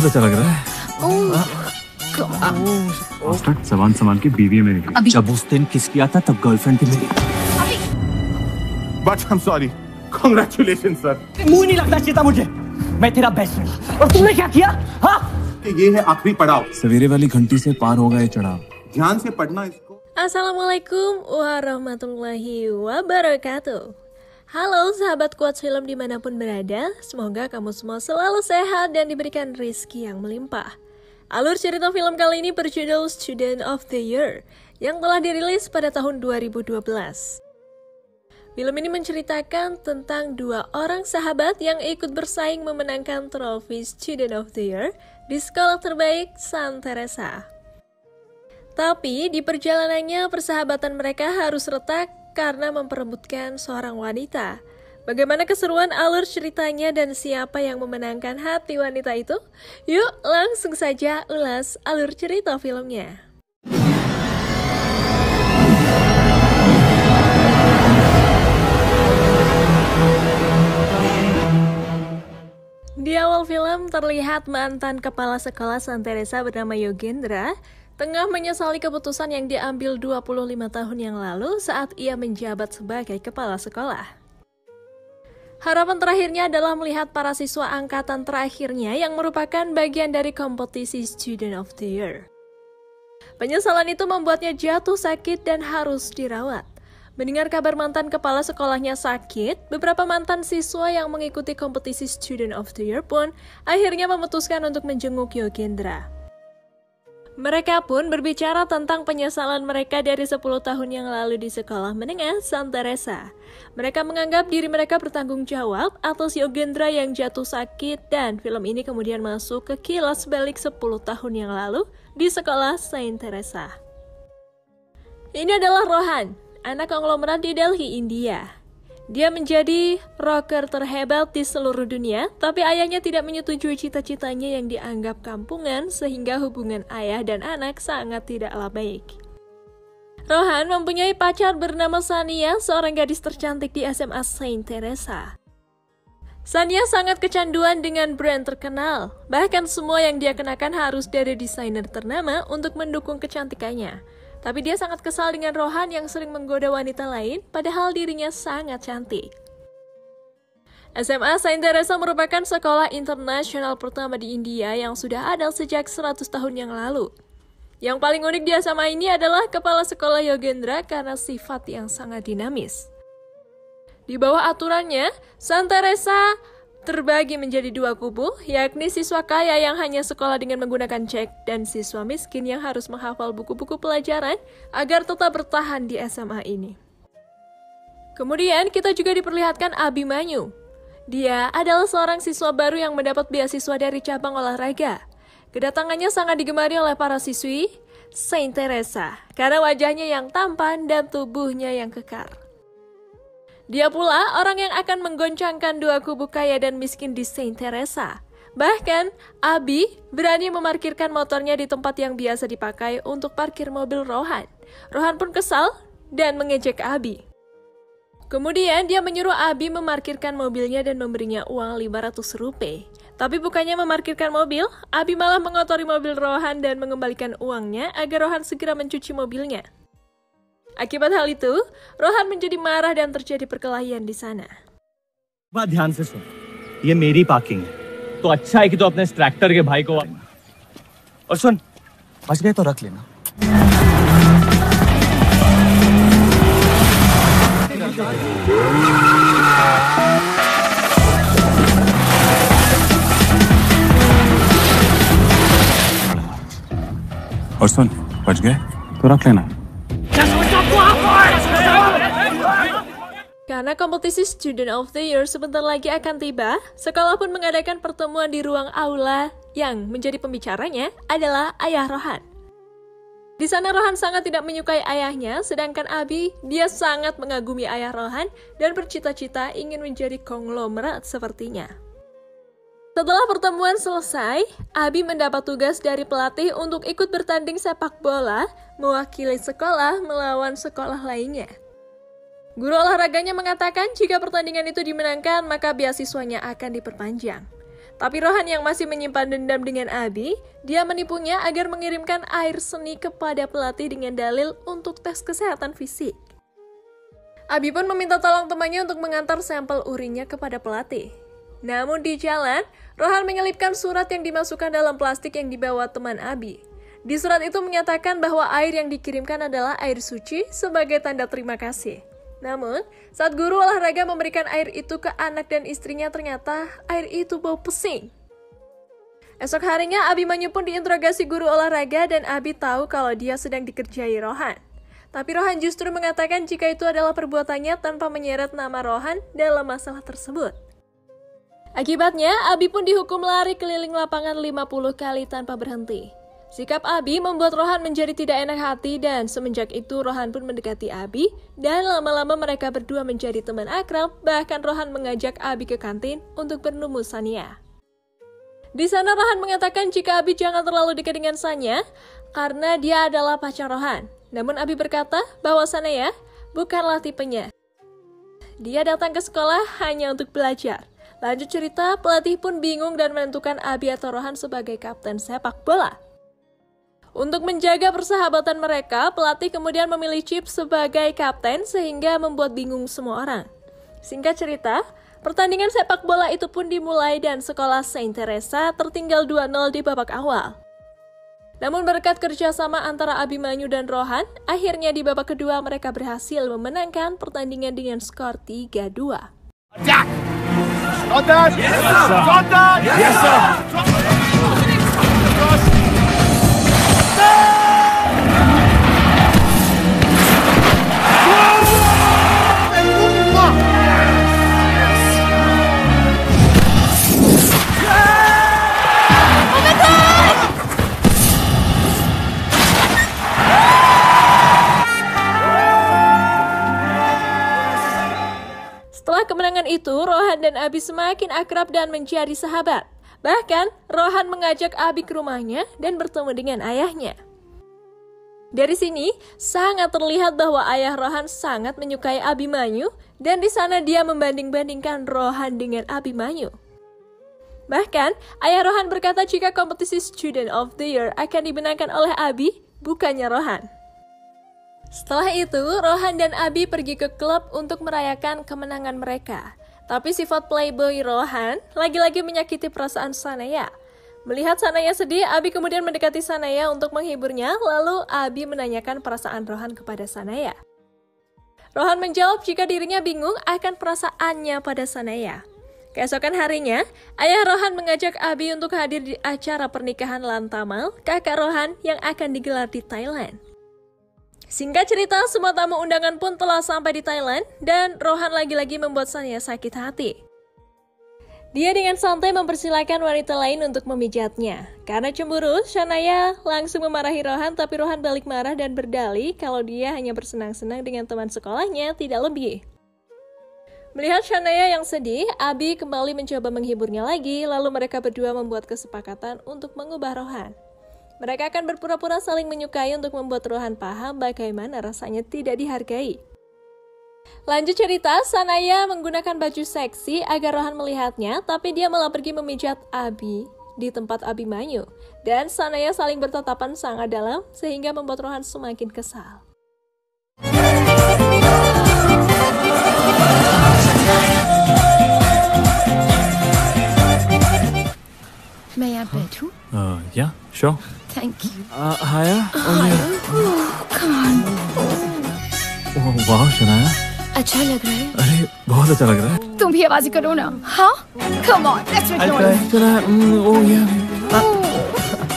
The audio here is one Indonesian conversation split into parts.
बहुत अच्छा लग रहा है। सामान सामान की बीवी है मेरी। जब उस दिन किस किया था तब गर्लफ्रेंड थी मेरी। But I'm sorry. Congratulations, sir. मुंह नहीं लगता चेता मुझे। मैं तेरा बेस्ट फ्रेंड और तुमने क्या किया? हाँ? ये है आखिरी पड़ाव। सवेरे वाली घंटी से पार हो गए चढ़ाव। ध्यान से पढ़ना इसको। Assalamualaikum warahmatullahi wabarakatuh. Halo sahabat Kuat Film dimanapun berada, semoga kamu semua selalu sehat dan diberikan rezeki yang melimpah. Alur cerita film kali ini berjudul Student of the Year yang telah dirilis pada tahun 2012. Film ini menceritakan tentang dua orang sahabat yang ikut bersaing memenangkan trofi Student of the Year di sekolah terbaik San Teresa. Tapi di perjalanannya persahabatan mereka harus retak karena memperebutkan seorang wanita. Bagaimana keseruan alur ceritanya dan siapa yang memenangkan hati wanita itu? Yuk langsung saja ulas alur cerita filmnya. Di awal film terlihat mantan kepala sekolah San Teresa bernama Yogendra tengah menyesali keputusan yang diambil 25 tahun yang lalu saat ia menjabat sebagai kepala sekolah. Harapan terakhirnya adalah melihat para siswa angkatan terakhirnya yang merupakan bagian dari kompetisi Student of the Year. Penyesalan itu membuatnya jatuh sakit dan harus dirawat. Mendengar kabar mantan kepala sekolahnya sakit, beberapa mantan siswa yang mengikuti kompetisi Student of the Year pun akhirnya memutuskan untuk menjenguk Yogendra. Mereka pun berbicara tentang penyesalan mereka dari 10 tahun yang lalu di sekolah menengah San Teresa. Mereka menganggap diri mereka bertanggung jawab atas Yogendra yang jatuh sakit dan film ini kemudian masuk ke kilas balik 10 tahun yang lalu di sekolah Saint Teresa. Ini adalah Rohan, anak konglomerat di Delhi, India. Dia menjadi rocker terhebat di seluruh dunia, tapi ayahnya tidak menyetujui cita-citanya yang dianggap kampungan sehingga hubungan ayah dan anak sangat tidaklah baik. Rohan mempunyai pacar bernama Sania, seorang gadis tercantik di SMA Saint Teresa. Sania sangat kecanduan dengan brand terkenal, bahkan semua yang dia kenakan harus dari desainer ternama untuk mendukung kecantikannya. Tapi dia sangat kesal dengan Rohan yang sering menggoda wanita lain, padahal dirinya sangat cantik. SMA Saint Teresa merupakan sekolah internasional pertama di India yang sudah ada sejak 100 tahun yang lalu. Yang paling unik di SMA ini adalah kepala sekolah Yogendra karena sifat yang sangat dinamis. Di bawah aturannya, Saint Teresa terbagi menjadi dua kubu, yakni siswa kaya yang hanya sekolah dengan menggunakan cek dan siswa miskin yang harus menghafal buku-buku pelajaran agar tetap bertahan di SMA ini. Kemudian kita juga diperlihatkan Abhimanyu. Dia adalah seorang siswa baru yang mendapat beasiswa dari cabang olahraga. Kedatangannya sangat digemari oleh para siswi Saint Teresa karena wajahnya yang tampan dan tubuhnya yang kekar. Dia pula orang yang akan menggoncangkan dua kubu kaya dan miskin di Saint Teresa. Bahkan, Abi berani memarkirkan motornya di tempat yang biasa dipakai untuk parkir mobil Rohan. Rohan pun kesal dan mengejek Abi. Kemudian dia menyuruh Abi memarkirkan mobilnya dan memberinya uang 500 rupiah. Tapi bukannya memarkirkan mobil, Abi malah mengotori mobil Rohan dan mengembalikan uangnya agar Rohan segera mencuci mobilnya. Akibat hal itu, Rohan menjadi marah dan terjadi perkelahian di sana. बात ध्यान से सुन, ये मेरी पार्किंग है, तो अच्छा है कि तू अपने ट्रैक्टर के भाई को और सुन, बच गए तो रख लेना। और सुन, बच गए तो रख लेना। Karena kompetisi Student of the Year sebentar lagi akan tiba, sekolah pun mengadakan pertemuan di ruang aula yang menjadi pembicaranya adalah ayah Rohan. Di sana Rohan sangat tidak menyukai ayahnya, sedangkan Abi, dia sangat mengagumi ayah Rohan dan bercita-cita ingin menjadi konglomerat sepertinya. Setelah pertemuan selesai, Abi mendapat tugas dari pelatih untuk ikut bertanding sepak bola mewakili sekolah melawan sekolah lainnya. Guru olahraganya mengatakan jika pertandingan itu dimenangkan maka beasiswanya akan diperpanjang. Tapi Rohan yang masih menyimpan dendam dengan Abi, dia menipunya agar mengirimkan air seni kepada pelatih dengan dalil untuk tes kesehatan fisik. Abi pun meminta tolong temannya untuk mengantar sampel urinnya kepada pelatih. Namun di jalan, Rohan menyelipkan surat yang dimasukkan dalam plastik yang dibawa teman Abi. Di surat itu menyatakan bahwa air yang dikirimkan adalah air suci sebagai tanda terima kasih. Namun, saat guru olahraga memberikan air itu ke anak dan istrinya, ternyata air itu bau pesing. Esok harinya, Abimanyu pun diinterogasi guru olahraga dan Abi tahu kalau dia sedang dikerjai Rohan. Tapi Rohan justru mengatakan jika itu adalah perbuatannya tanpa menyeret nama Rohan dalam masalah tersebut. Akibatnya, Abi pun dihukum lari keliling lapangan 50 kali tanpa berhenti. Sikap Abi membuat Rohan menjadi tidak enak hati dan semenjak itu Rohan pun mendekati Abi dan lama-lama mereka berdua menjadi teman akrab, bahkan Rohan mengajak Abi ke kantin untuk bertemu Sania. Di sana Rohan mengatakan jika Abi jangan terlalu dekat dengan Sania karena dia adalah pacar Rohan. Namun Abi berkata bahwa Sania bukanlah tipenya. Dia datang ke sekolah hanya untuk belajar. Lanjut cerita, pelatih pun bingung dan menentukan Abi atau Rohan sebagai kapten sepak bola. Untuk menjaga persahabatan mereka, pelatih kemudian memilih Chip sebagai kapten sehingga membuat bingung semua orang. Singkat cerita, pertandingan sepak bola itu pun dimulai dan sekolah Saint Teresa tertinggal 2-0 di babak awal. Namun berkat kerjasama antara Abimanyu dan Rohan, akhirnya di babak kedua mereka berhasil memenangkan pertandingan dengan skor 3-2. Setelah kemenangan itu, Rohan dan Abi semakin akrab dan menjadi sahabat. Bahkan, Rohan mengajak Abi ke rumahnya dan bertemu dengan ayahnya. Dari sini, sangat terlihat bahwa ayah Rohan sangat menyukai Abimanyu dan di sana dia membanding-bandingkan Rohan dengan Abimanyu. Bahkan, ayah Rohan berkata jika kompetisi Student of the Year akan dimenangkan oleh Abi, bukannya Rohan. Setelah itu, Rohan dan Abi pergi ke klub untuk merayakan kemenangan mereka. Tapi sifat playboy Rohan lagi-lagi menyakiti perasaan Sanaya. Melihat Sanaya sedih, Abi kemudian mendekati Sanaya untuk menghiburnya, lalu Abi menanyakan perasaan Rohan kepada Sanaya. Rohan menjawab jika dirinya bingung akan perasaannya pada Sanaya. Keesokan harinya, ayah Rohan mengajak Abi untuk hadir di acara pernikahan Lantamal, kakak Rohan yang akan digelar di Thailand. Singkat cerita, semua tamu undangan pun telah sampai di Thailand dan Rohan lagi-lagi membuat Sania sakit hati. Dia dengan santai mempersilahkan wanita lain untuk memijatnya. Karena cemburu, Sanaya langsung memarahi Rohan, tapi Rohan balik marah dan berdalih kalau dia hanya bersenang-senang dengan teman sekolahnya, tidak lebih. Melihat Sanaya yang sedih, Abi kembali mencoba menghiburnya lagi, lalu mereka berdua membuat kesepakatan untuk mengubah Rohan. Mereka akan berpura-pura saling menyukai untuk membuat Rohan paham bagaimana rasanya tidak dihargai. Lanjut cerita, Sanaya menggunakan baju seksi agar Rohan melihatnya, tapi dia malah pergi memijat Abi di tempat Abimanyu. Dan Sanaya saling bertatapan sangat dalam sehingga membuat Rohan semakin kesal. May I bet you? Yeah, sure. Thank you. Higher? Higher? Oh, come on. Oh, wow, Shanaya. अच्छा लग रहा है. अरे बहुत अच्छा लग रहा है. तुम भी आवाज़ करो ना. हाँ? Come on, let's make noise. Shanaya, oh yeah.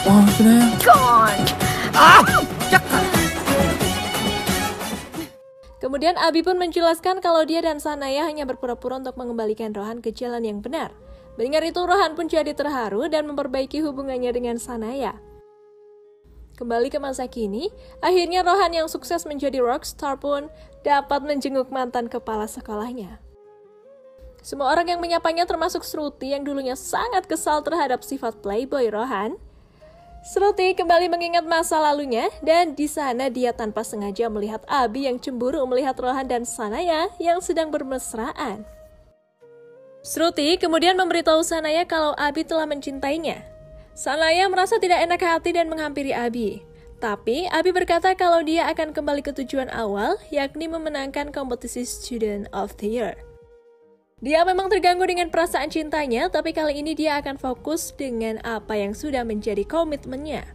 Oh, Shanaya. Come on. Kemudian Abi pun menjelaskan kalau dia dan Sanaya hanya berpura-pura untuk mengembalikan Rohan ke jalan yang benar. Mendengar itu, Rohan pun jadi terharu dan memperbaiki hubungannya dengan Sanaya. Kembali ke masa kini, akhirnya Rohan yang sukses menjadi rockstar pun dapat menjenguk mantan kepala sekolahnya. Semua orang yang menyapanya termasuk Shruti yang dulunya sangat kesal terhadap sifat playboy Rohan. Shruti kembali mengingat masa lalunya dan di sana dia tanpa sengaja melihat Abi yang cemburu melihat Rohan dan Sanaya yang sedang bermesraan. Shruti kemudian memberitahu Sanaya kalau Abi telah mencintainya. Sanaya merasa tidak enak hati dan menghampiri Abi. Tapi Abi berkata kalau dia akan kembali ke tujuan awal, yakni memenangkan kompetisi Student of the Year. Dia memang terganggu dengan perasaan cintanya, tapi kali ini dia akan fokus dengan apa yang sudah menjadi komitmennya.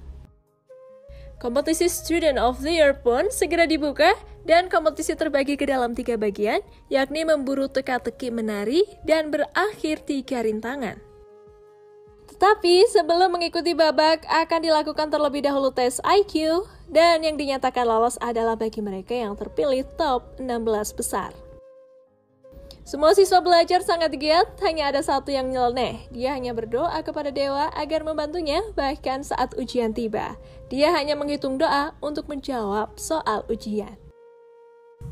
Kompetisi Student of the Year pun segera dibuka dan kompetisi terbagi ke dalam 3 bagian, yakni memburu teka-teki menari dan berakhir 3 rintangan. Tetapi sebelum mengikuti babak akan dilakukan terlebih dahulu tes IQ dan yang dinyatakan lolos adalah bagi mereka yang terpilih top 16 besar. Semua siswa belajar sangat giat, hanya ada satu yang nyeleneh. Dia hanya berdoa kepada dewa agar membantunya bahkan saat ujian tiba. Dia hanya menghitung doa untuk menjawab soal ujian.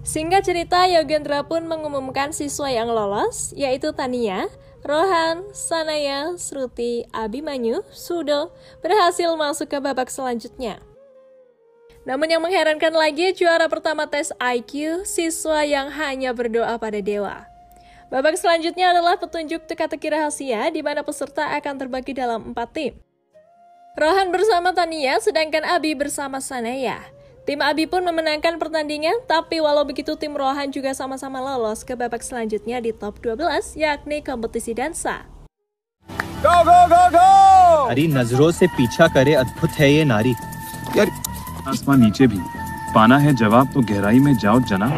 Singkat cerita, Yogendra pun mengumumkan siswa yang lolos, yaitu Tania, Rohan, Sanaya, Shruti, Abhimanyu, Sudo berhasil masuk ke babak selanjutnya. Namun yang mengherankan lagi, juara pertama tes IQ, siswa yang hanya berdoa pada dewa. Babak selanjutnya adalah petunjuk teka-teki rahasia, di mana peserta akan terbagi dalam 4 tim. Rohan bersama Tania, sedangkan Abi bersama Sanaya. Tim Abi pun memenangkan pertandingan, tapi walau begitu tim Rohan juga sama-sama lolos ke babak selanjutnya di top 12, yakni kompetisi dansa. Go go go go! अरे नजरों से पीछा करे अद्भुत है ये नारी। यार आसमान नीचे भी पाना है जवाब तो गहराई में जाओ जना।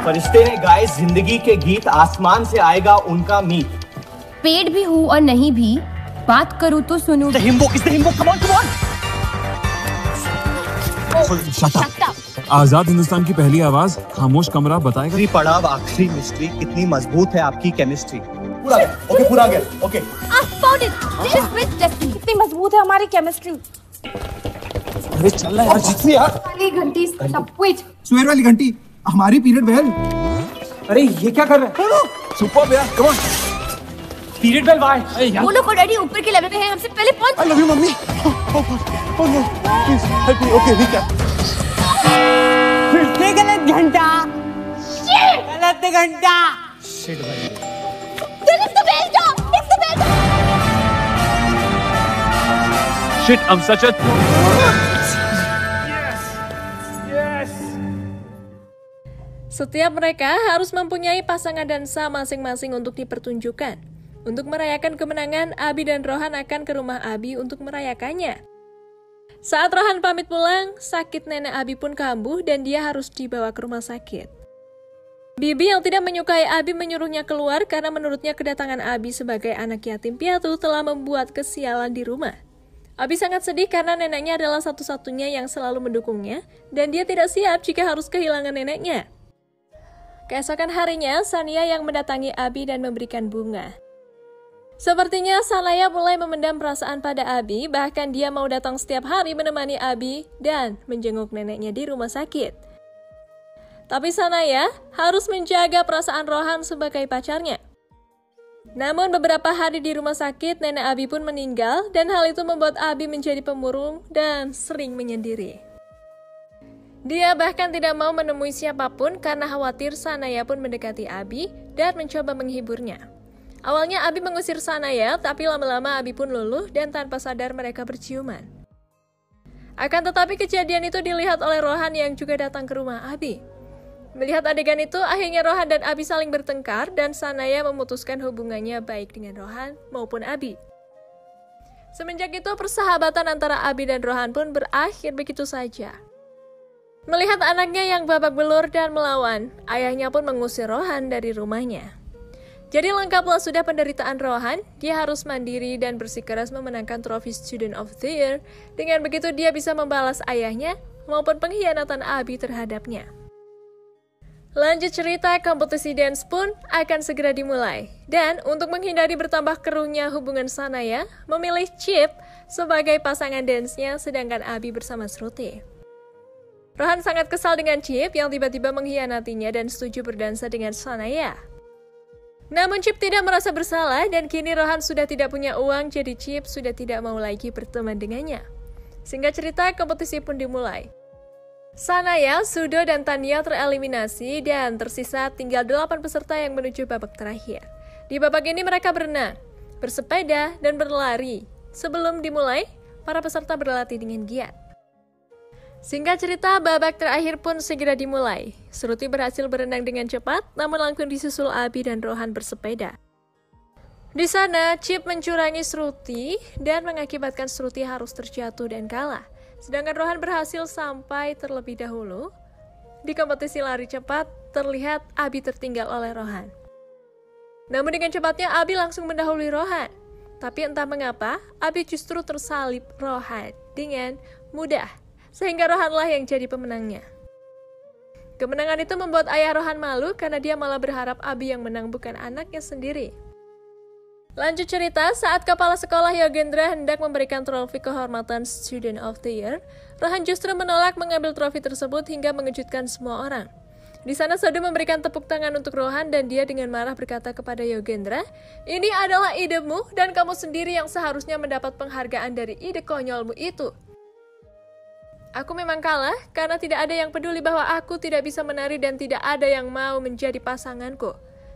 फरिश्ते ने गाए जिंदगी के गीत, आसमान से आएगा उनका मीत। पेड़ भी हूँ और नहीं भी, बात करूँ तो सुनूं। The hymn book is the hymn book. Come on, come on. Shut up. आजाद हिंदुस्तान की पहली आवाज खामोश कमरा बताएगा। आखिरी पड़ाव, आखिरी मिस्ट्री, कितनी मजबूत है आपकी केमिस्ट्री। पूरा गया okay. I found it. This is with destiny. कितनी मजबूत है हमारी केमिस्ट्री। अरे चल रहा यार, जितनी यार। वाली घंटी सब wait. सुबह वाली घंटी हमारी पीरियड बेल। अरे ये क्या कर रहे हैं? सुपर यार, कम ऑन। पीरियड बेल वाई। वो लोग ऑलरेडी ऊपर के लेवल पे हैं, हमसे पहले पहुंच। I love you mummy. Oh no, please help me. Okay, recap. फिर से गलत घंटा। गलत घंटा। This is the best job. It's the best job. Shit, I'm such a... Setiap mereka harus mempunyai pasangan dansa masing-masing untuk dipertunjukkan. Untuk merayakan kemenangan, Abi dan Rohan akan ke rumah Abi untuk merayakannya. Saat Rohan pamit pulang, sakit nenek Abi pun kambuh dan dia harus dibawa ke rumah sakit. Bibi yang tidak menyukai Abi menyuruhnya keluar karena menurutnya kedatangan Abi sebagai anak yatim piatu telah membuat kesialan di rumah. Abi sangat sedih karena neneknya adalah satu-satunya yang selalu mendukungnya dan dia tidak siap jika harus kehilangan neneknya. Keesokan harinya, Sania yang mendatangi Abi dan memberikan bunga. Sepertinya Sanaya mulai memendam perasaan pada Abi, bahkan dia mau datang setiap hari menemani Abi dan menjenguk neneknya di rumah sakit. Tapi Sanaya harus menjaga perasaan Rohan sebagai pacarnya. Namun beberapa hari di rumah sakit, nenek Abi pun meninggal dan hal itu membuat Abi menjadi pemurung dan sering menyendiri. Dia bahkan tidak mau menemui siapapun karena khawatir Sanaya pun mendekati Abi dan mencoba menghiburnya. Awalnya Abi mengusir Sanaya, tapi lama-lama Abi pun luluh dan tanpa sadar mereka berciuman. Akan tetapi kejadian itu dilihat oleh Rohan yang juga datang ke rumah Abi. Melihat adegan itu, akhirnya Rohan dan Abi saling bertengkar dan Sanaya memutuskan hubungannya baik dengan Rohan maupun Abi. Semenjak itu persahabatan antara Abi dan Rohan pun berakhir begitu saja. Melihat anaknya yang babak belur dan melawan, ayahnya pun mengusir Rohan dari rumahnya. Jadi lengkaplah sudah penderitaan Rohan, dia harus mandiri dan bersikeras memenangkan trofi Student of the Year. Dengan begitu dia bisa membalas ayahnya maupun pengkhianatan Abi terhadapnya. Lanjut cerita, kompetisi dance pun akan segera dimulai. Dan untuk menghindari bertambah keruhnya hubungan Sanaya, memilih Chip sebagai pasangan dance-nya sedangkan Abi bersama Shruti. Rohan sangat kesal dengan Chip yang tiba-tiba mengkhianatinya dan setuju berdansa dengan Sanaya. Namun Chip tidak merasa bersalah dan kini Rohan sudah tidak punya uang, jadi Chip sudah tidak mau lagi berteman dengannya. Singkat cerita, kompetisi pun dimulai. Sanaya, Sudo, dan Tania tereliminasi dan tersisa tinggal 8 peserta yang menuju babak terakhir. Di babak ini mereka berenang, bersepeda, dan berlari. Sebelum dimulai, para peserta berlatih dengan giat. Singkat cerita, babak terakhir pun segera dimulai. Shruti berhasil berenang dengan cepat, namun langsung disusul Abi dan Rohan bersepeda. Di sana, Chip mencurangi Shruti dan mengakibatkan Shruti harus terjatuh dan kalah. Sedangkan Rohan berhasil sampai terlebih dahulu. Di kompetisi lari cepat, terlihat Abi tertinggal oleh Rohan. Namun dengan cepatnya, Abi langsung mendahului Rohan. Tapi entah mengapa, Abi justru tersalip Rohan dengan mudah. Sehingga Rohanlah yang jadi pemenangnya. Kemenangan itu membuat ayah Rohan malu karena dia malah berharap Abi yang menang bukan anaknya sendiri. Lanjut cerita, saat kepala sekolah Yogendra hendak memberikan trofi kehormatan Student of the Year, Rohan justru menolak mengambil trofi tersebut hingga mengejutkan semua orang. Di sana Sado memberikan tepuk tangan untuk Rohan dan dia dengan marah berkata kepada Yogendra, "Ini adalah idemu dan kamu sendiri yang seharusnya mendapat penghargaan dari ide konyolmu itu. Aku memang kalah karena tidak ada yang peduli bahwa aku tidak bisa menari dan tidak ada yang mau menjadi pasanganku.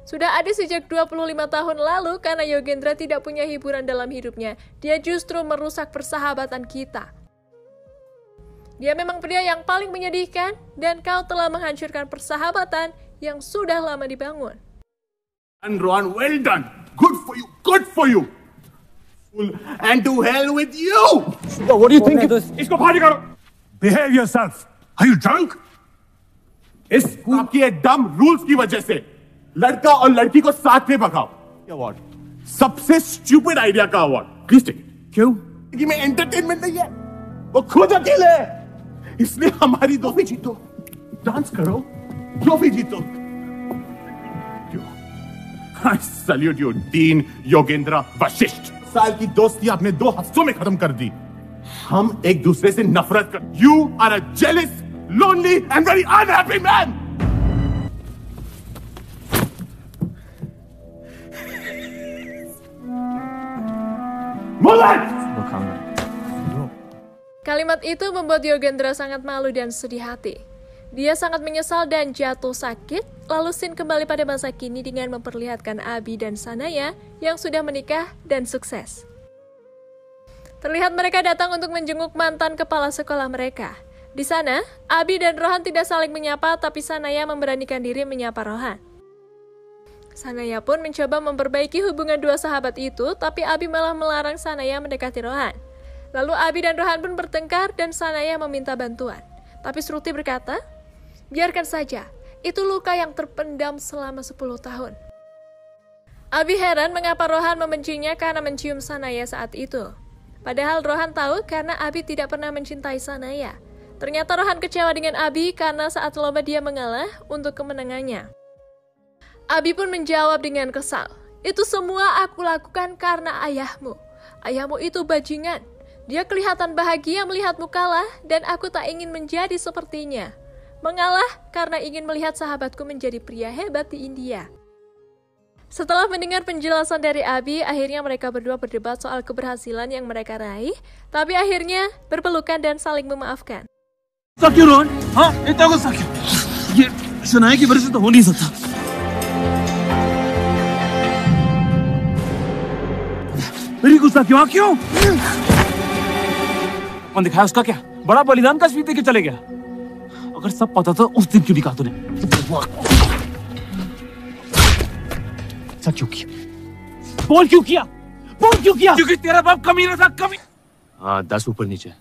Sudah ada sejak 25 tahun lalu karena Yogendra tidak punya hiburan dalam hidupnya. Dia justru merusak persahabatan kita. Dia memang pria yang paling menyedihkan dan kau telah menghancurkan persahabatan yang sudah lama dibangun." And Rohan, well done. Good for you. Good for you. And to hell with you. What do you think? इसको फाड़ी करो. Behave yourself. Are you drunk? इस आपकी ये डम रूल्स की वजह से लड़का और लड़की को साथ में भगाओ. अवार्ड सबसे स्टूपिड आइडिया का अवार्ड. Please take. क्यों? कि मैं एंटरटेनमेंट नहीं है, वो खुद अकेले है. इसलिए हमारी दोस्ती जीतो. डांस करो, ट्रॉफी जीतो. I salute you, dean Yogendra Vashishtha. साल की दोस्ती आपने 2 हफ्तों में खत्म कर दी. हम एक दूसरे से नफरत कर. You are a jealous, lonely and very unhappy man. Mulai. Kalimat itu membuat Yogendra sangat malu dan sedih hati. Dia sangat menyesal dan jatuh sakit, lalu Sin kembali pada masa kini dengan memperlihatkan Abi dan Sanaya yang sudah menikah dan sukses. Terlihat mereka datang untuk menjenguk mantan kepala sekolah mereka. Di sana, Abi dan Rohan tidak saling menyapa, tapi Sanaya memberanikan diri menyapa Rohan. Sanaya pun mencoba memperbaiki hubungan dua sahabat itu, tapi Abi malah melarang Sanaya mendekati Rohan. Lalu Abi dan Rohan pun bertengkar dan Sanaya meminta bantuan. Tapi Shruti berkata, "Biarkan saja, itu luka yang terpendam selama 10 tahun." Abi heran mengapa Rohan membencinya karena mencium Sanaya saat itu. Padahal Rohan tahu karena Abi tidak pernah mencintai Sanaya. Ternyata Rohan kecewa dengan Abi karena saat lomba dia mengalah untuk kemenangannya. Abi pun menjawab dengan kesal, "Itu semua aku lakukan karena ayahmu. Ayahmu itu bajingan. Dia kelihatan bahagia melihatmu kalah dan aku tak ingin menjadi sepertinya. Mengalah karena ingin melihat sahabatku menjadi pria hebat di India." Setelah mendengar penjelasan dari Abi, akhirnya mereka berdua berdebat soal keberhasilan yang mereka raih, tapi akhirnya berpelukan dan saling memaafkan. क्यों रोहन? हाँ, इतना गुस्सा क्यों? ये सनाया की वजह से तो हो नहीं सकता. मेरी गुस्सा क्यों? क्यों? कौन दिखाया उसका क्या? बड़ा बलिदान का स्पीच देके चले गया. अगर सब पता तो उस दिन क्यों नहीं कहा तूने? क्यों किया? बोल क्यों किया? बोल क्यों किया? क्योंकि तेरा बाप कमीना था. हाँ, 10 ऊपर नीचे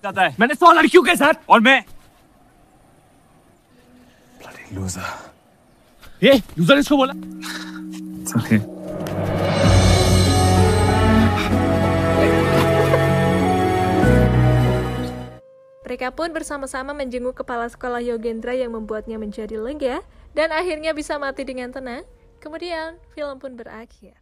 जाता है. मैंने 100 लड़कियों के साथ और मैं लूजर. ये लूजर इसको बोला. Okay. Mereka pun bersama-sama menjenguk kepala sekolah Yogendra yang membuatnya menjadi lega dan akhirnya bisa mati dengan tenang. Kemudian film pun berakhir.